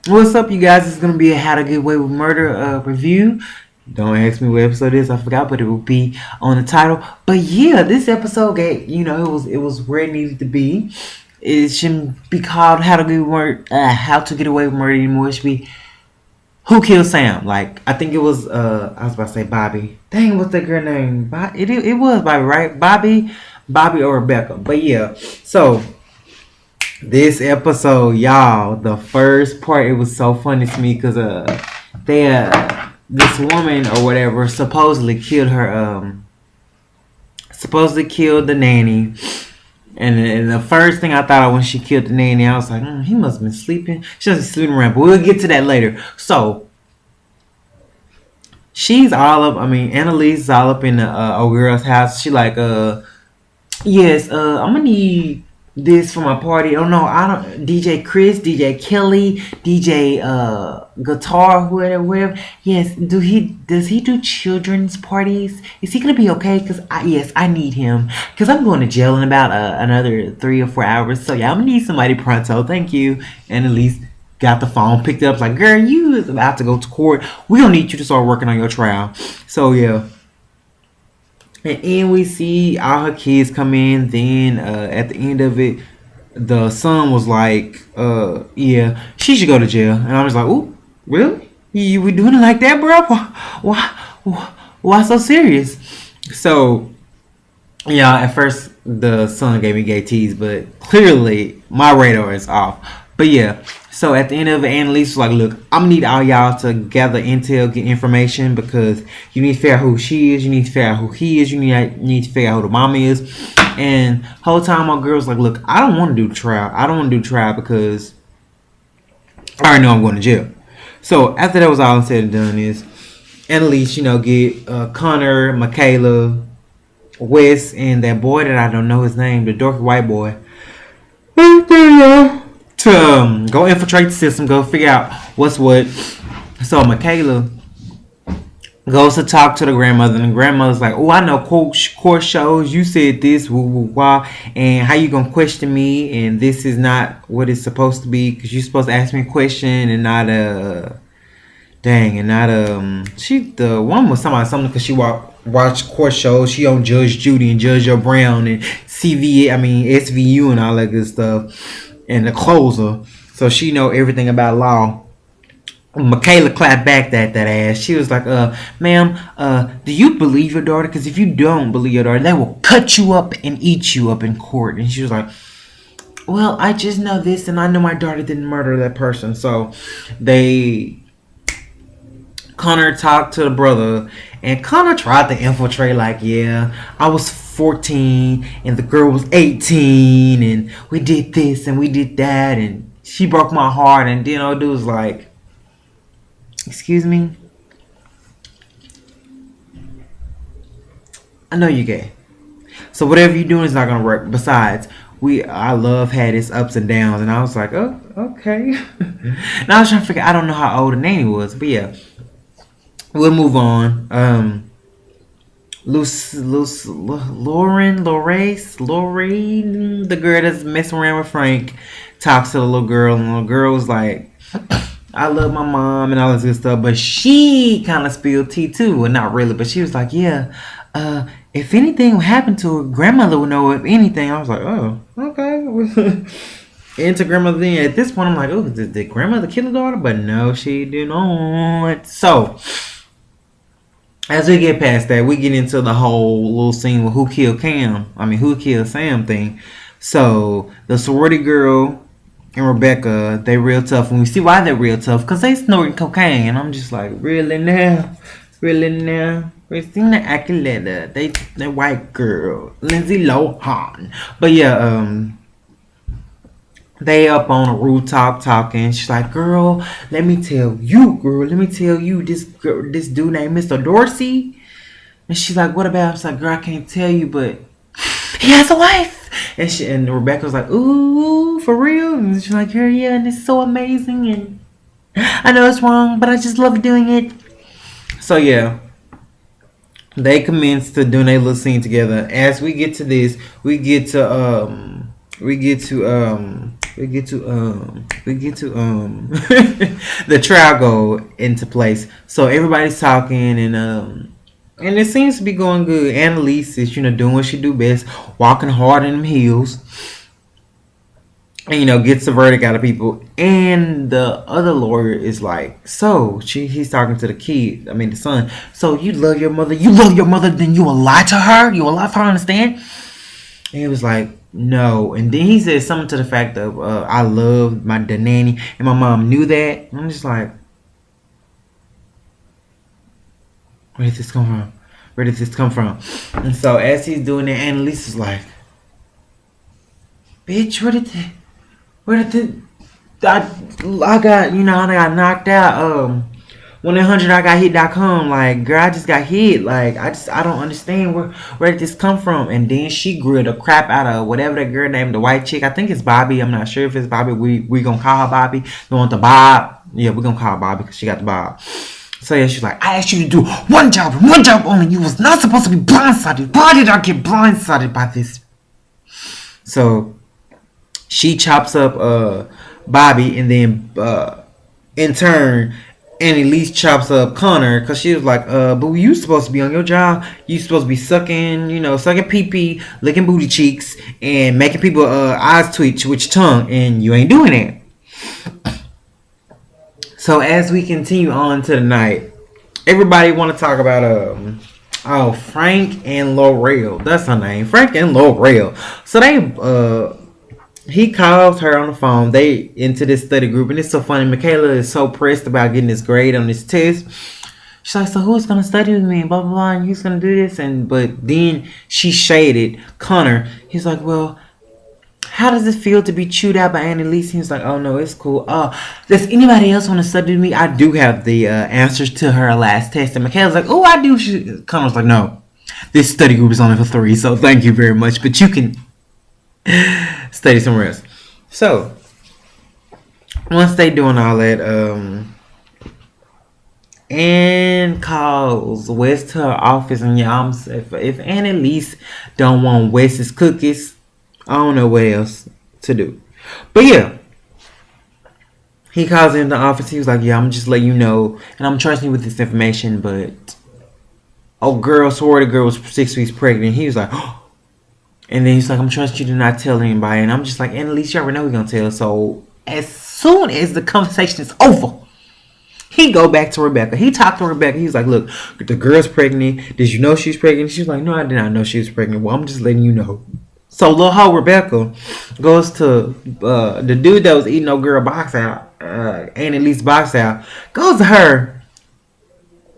What's up, you guys? It's gonna be a How to Get Away with Murder review. Don't ask me what episode it is. I forgot, but it will be on the title. But yeah, this episode, it was where it needed to be. It shouldn't be called How to Get Away with Murder anymore. It should be Who Killed Sam. Like I think it was. I was about to say Bobby. Dang, what's that girl name? It was Bobby, right? Bobby or Rebecca. But yeah, so this episode, y'all, the first part, it was so funny to me because they this woman or whatever supposedly killed the nanny. And the first thing I thought of when she killed the nanny, I was like, he must have been sleeping. She was sleeping around, but we'll get to that later. So she's all up. I mean, Annalise is all up in the old girl's house. She like, yes, I'm gonna need this for my party. Oh no, I don't. DJ Chris, DJ Kelly, DJ Guitar, whatever. Yes, does he do children's parties? Is he gonna be okay? Yes, I need him because I'm going to jail in about another 3 or 4 hours. So yeah, I'm gonna need somebody pronto. Thank you. And at least got the phone, picked it up, like, girl, you is about to go to court. We don't need you to start working on your trial. So yeah. And then we see all her kids come in. Then at the end of it, the son was like, yeah, she should go to jail. And I was like, ooh, really? You we doing it like that, bro? Why so serious? So, yeah, at first the son gave me gay tease, but clearly my radar is off. But yeah, so at the end of it, Annalise was like, look, I'm gonna need all y'all to gather intel, get information because you need to figure out who she is, you need to figure out who he is, you need to figure out who the mama is. And whole time my girl was like, look, I don't want to do the trial. I don't want to do the trial because I already know I'm going to jail. So after that was all said and done is Annalise, get Connor, Michaela, Wes, and that boy that I don't know his name, the dorky white boy, to go infiltrate the system, go figure out what's what. So Michaela goes to talk to the grandmother, and the grandmother's like, "Oh, I know court shows. You said this, woo woo wah, and how you gonna question me? And this is not what it's supposed to be because you're supposed to ask me a question and not dang, and not she the one was talking about something because she watch court shows. She on Judge Judy and Judge Joe Brown and SVU and all that good stuff, and the closer, so she know everything about law. Michaela clapped back that ass. She was like, ma'am, do you believe your daughter? Because if you don't believe your daughter, they will cut you up and eat you up in court." And she was like, well, I just know this, and I know my daughter didn't murder that person. So Connor talked to the brother, and Connor tried to infiltrate, like, yeah, I was 14, and the girl was 18, and we did this, and we did that, and she broke my heart, and then old dude was like, excuse me? I know you're gay. So whatever you're doing is not gonna work. Besides, I love had its ups and downs, and I was like, oh, okay. Now I was trying to figure. I don't know how old the nanny was, but yeah, we'll move on. Lauren, the girl that's messing around with Frank, talks to the little girl, and the little girl was like, I love my mom and all this good stuff, but she kind of spilled tea too. Well, not really, but she was like, yeah, if anything would happen to her, grandmother would know if anything. I was like, oh, okay. Into grandmother then. At this point, I'm like, oh, did grandmother kill her daughter? But no, she did not. So, as we get past that, we get into the whole little scene with who killed Sam thing. So, the sorority girl and Rebecca, they real tough. And we see why they're real tough, because they snorting cocaine. And I'm just like, really now? Really now? Christina Aguilera, they white girl, Lindsay Lohan. But yeah, they up on a rooftop talking. She's like, girl, let me tell you, this dude named Mr. Dorsey. And she's like, what about? I was like, girl, I can't tell you, but he has a wife. And Rebecca was like, ooh, for real? And she's like, yeah, and it's so amazing. And I know it's wrong, but I just love doing it. So yeah, they commence to doing a little scene together. As we get to this, we get to the trial go into place. So everybody's talking and it seems to be going good. Annalise is, doing what she do best, walking hard in them heels. And, gets the verdict out of people. And the other lawyer is like, so he's talking to the kid, the son. So you love your mother, then you will lie to her? You will lie for her, understand? And he was like, no. And then he said something to the fact of, I love the nanny, and my mom knew that. And I'm just like, where did this come from? Where did this come from? And so as he's doing it, Annalise is like, bitch, I got knocked out. 1-800-I-GOT-HIT.com. Like, girl, I just got hit. Like, I don't understand where did this come from. And then she grilled the crap out of whatever that girl named, the white chick. I think it's Bobby. I'm not sure if it's Bobby. We gonna call her Bobby. You want the Bob? Yeah, we gonna call her Bobby because she got the Bob. So yeah, she's like, I asked you to do one job and one job only. You was not supposed to be blindsided. Why did I get blindsided by this? So she chops up Bobby, and then in turn, Annalise chops up Connor because she was like, but you supposed to be on your job. You supposed to be sucking pee-pee, licking booty cheeks, and making people eyes twitch with your tongue, and you ain't doing it. So as we continue on to the night, everybody want to talk about Frank and Laurel. That's her name, Frank and Laurel. So he calls her on the phone. They into this study group, and it's so funny. Michaela is so pressed about getting this grade on this test. She's like, so who's gonna study with me? Blah blah blah. And who's gonna do this? But then she shaded Connor. He's like, well, how does it feel to be chewed out by Annalise? He's like, oh no, it's cool. Does anybody else want to study with me? I do have the answers to her last test. And Michaela's like, oh, I do. Connor's like, no, this study group is only for 3, so thank you very much, but you can study somewhere else. So once they doing all that, Anne calls Wes to her office, and if Annalise don't want Wes's cookies, I don't know what else to do. But yeah, he calls in the office. He was like, yeah, I'm just letting you know, and I'm trusting you with this information, but girl swore the girl was 6 weeks pregnant. He was like, oh. And then he's like, I'm trusting you to not tell anybody. And I'm just like, Annalise, you already know we're gonna tell. So as soon as the conversation is over, he go back to Rebecca. He talked to Rebecca. He's like, look, the girl's pregnant. Did you know she's pregnant? She's like, no, I did not know she was pregnant. Well, I'm just letting you know. So little hoe Rebecca goes to the dude that was eating no girl box out, Annalise box out, goes to her.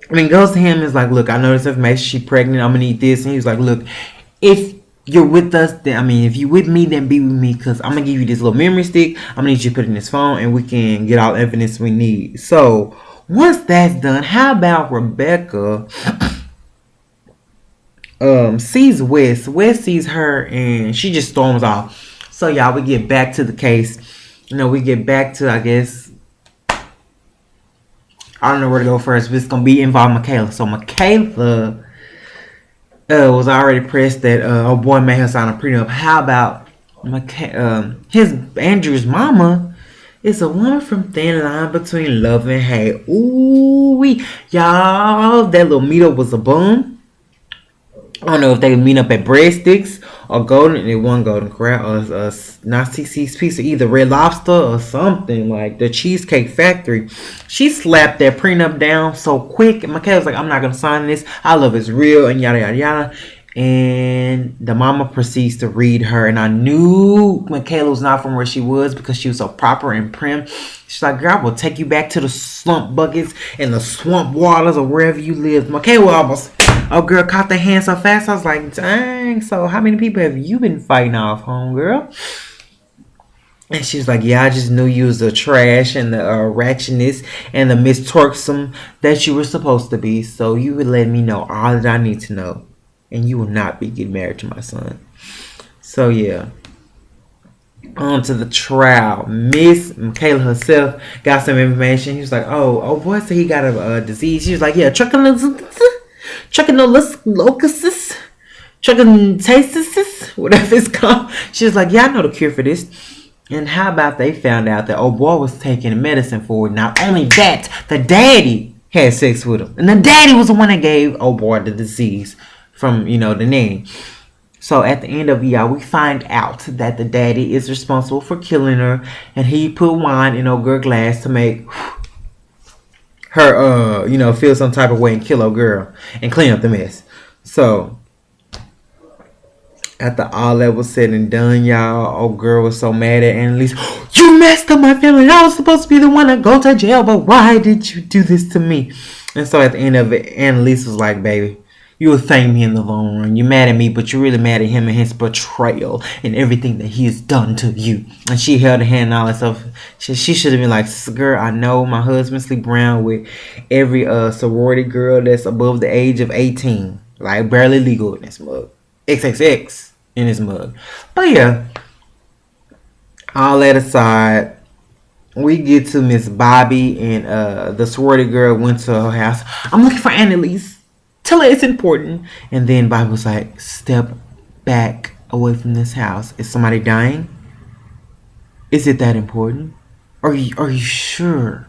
Goes to him and is like, look, I know this information. She's pregnant. I'm gonna eat this. And he's like, look, if you're with us, then if you with me, then be with me, because I'm gonna give you this little memory stick. I'm gonna need you to put it in this phone, and we can get all the evidence we need. So once that's done, how about Rebecca sees Wes. Wes sees her and she just storms off. So y'all, we get back to the case. We get back to, I guess, I don't know where to go first, but it's gonna be involving Michaela. So Michaela was already pressed that her boy made her sign a prenup. How about Andrew's mama is a woman from thin line between love and hate. Ooh wee, y'all, that little meetup was a boom. I don't know if they meet up at Breadsticks or Golden. It wasn't Golden Corral or not CC's Pizza, either Red Lobster or something like the Cheesecake Factory. She slapped that prenup down so quick, and Michaela's like, I'm not gonna sign this. Our love is real, and yada yada yada. And the mama proceeds to read her, and I knew Michaela was not from where she was because she was so proper and prim. She's like, girl, I will take you back to the slump buckets and the swamp waters or wherever you live. Michaela almost, girl, caught the hand so fast. I was like, dang, so how many people have you been fighting off, homegirl? And she's like, yeah, I just knew you was the trash and the ratchetness and the Miss Torksome that you were supposed to be. So you would let me know all that I need to know. And you will not be getting married to my son. So yeah. On to the trial. Miss Michaela herself got some information. He was like, oh boy said he got a disease. She was like, yeah, trichinolocusis, whatever it's called. She was like, yeah, I know the cure for this. And how about they found out that old boy was taking medicine for it. Not only that, the daddy had sex with him. And the daddy was the one that gave old boy the disease from, the nanny. So at the end of y'all, we find out that the daddy is responsible for killing her. And he put wine in old girl glass to make her, feel some type of way and kill old girl. And clean up the mess. So after all that was said and done, y'all, old girl was so mad at Annalise. You messed up my family. I was supposed to be the one to go to jail, but why did you do this to me? And so at the end of it, Annalise was like, baby, you will thank me in the long run. You're mad at me, but you're really mad at him and his betrayal and everything that he has done to you. And she held her hand and all that stuff. She should have been like, girl, I know my husband sleep around with every sorority girl that's above the age of 18. Like, barely legal in this mug. XXX in his mug. But yeah, all that aside, we get to Miss Bobby and the sorority girl went to her house. I'm looking for Annalise. Tell her it's important. And then Bobby was like, step back away from this house. Is somebody dying? Is it that important? Are you sure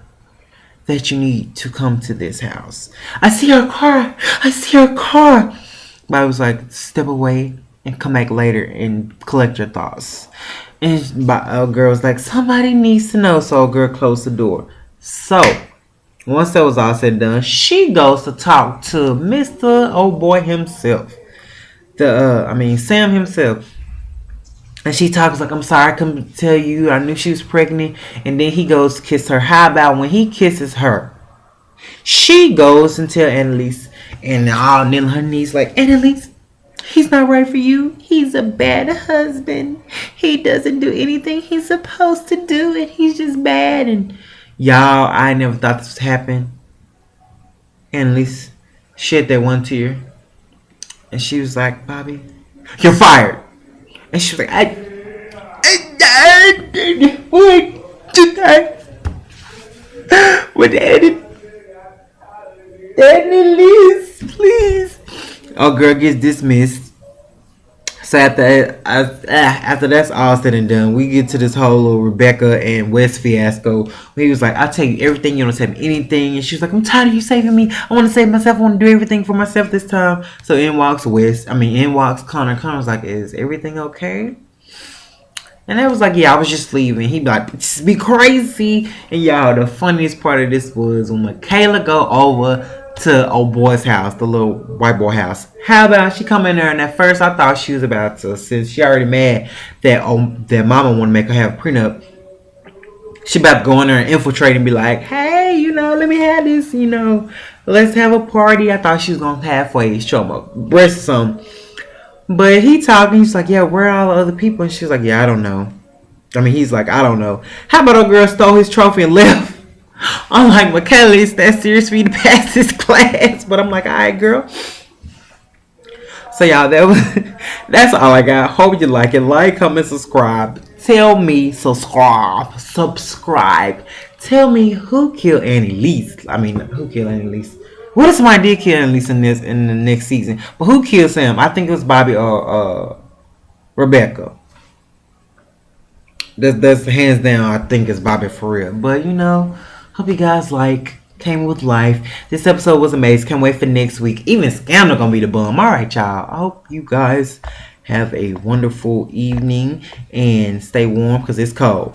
that you need to come to this house? I see her car. I see her car. Bobby was like, step away and come back later and collect your thoughts. And a girl was like, somebody needs to know. So a girl closed the door. So once that was all said and done, she goes to talk to Mr. Old Boy himself. Sam himself. And she talks like, I'm sorry, I couldn't tell you. I knew she was pregnant. And then he goes to kiss her. How about when he kisses her, she goes and tell Annalise and all kneel on her knees like, Annalise, he's not right for you. He's a bad husband. He doesn't do anything he's supposed to do. And he's just bad. And y'all, I never thought this would happen. Annalise shed that one tear. And she was like, Bobby, you're fired. And she was like, Annalise, please. Oh, girl gets dismissed. So after that's all said and done, we get to this whole little Rebecca and Wes fiasco. He was like, I'll tell you everything, you don't tell me anything. And she was like, I'm tired of you saving me. I want to save myself. I want to do everything for myself this time. So in walks Connor. Connor's like, is everything okay? And I was like, yeah, I was just leaving. He'd be like, just be crazy. And y'all, the funniest part of this was when Michaela go over to old boy's house, the little white boy house. How about she come in there, and at first I thought she was about to, since she already mad that mama want to make her have a prenup, she about to go in there and infiltrate and be like, hey, let me have this, let's have a party. I thought she was going to halfway show him a breast or something. But he talking, he's like, yeah, where are all the other people? And she was like, yeah, I don't know. He's like, I don't know. How about a girl stole his trophy and left? I'm like, Michaela, it's that serious for you to pass this class? But I'm like, all right, girl. So y'all, that's all I got. Hope you like it. Like, comment, subscribe. Tell me, subscribe. Tell me who killed Annalise. Who killed Annalise? What if somebody did kill Annalise in the next season? But who killed Sam? I think it was Bobby or Rebecca. That's hands down. I think it's Bobby for real. But hope you guys Came with life. This episode was amazing. Can't wait for next week. Even Scandal gonna be the bum. Alright, y'all. I hope you guys have a wonderful evening and stay warm because it's cold.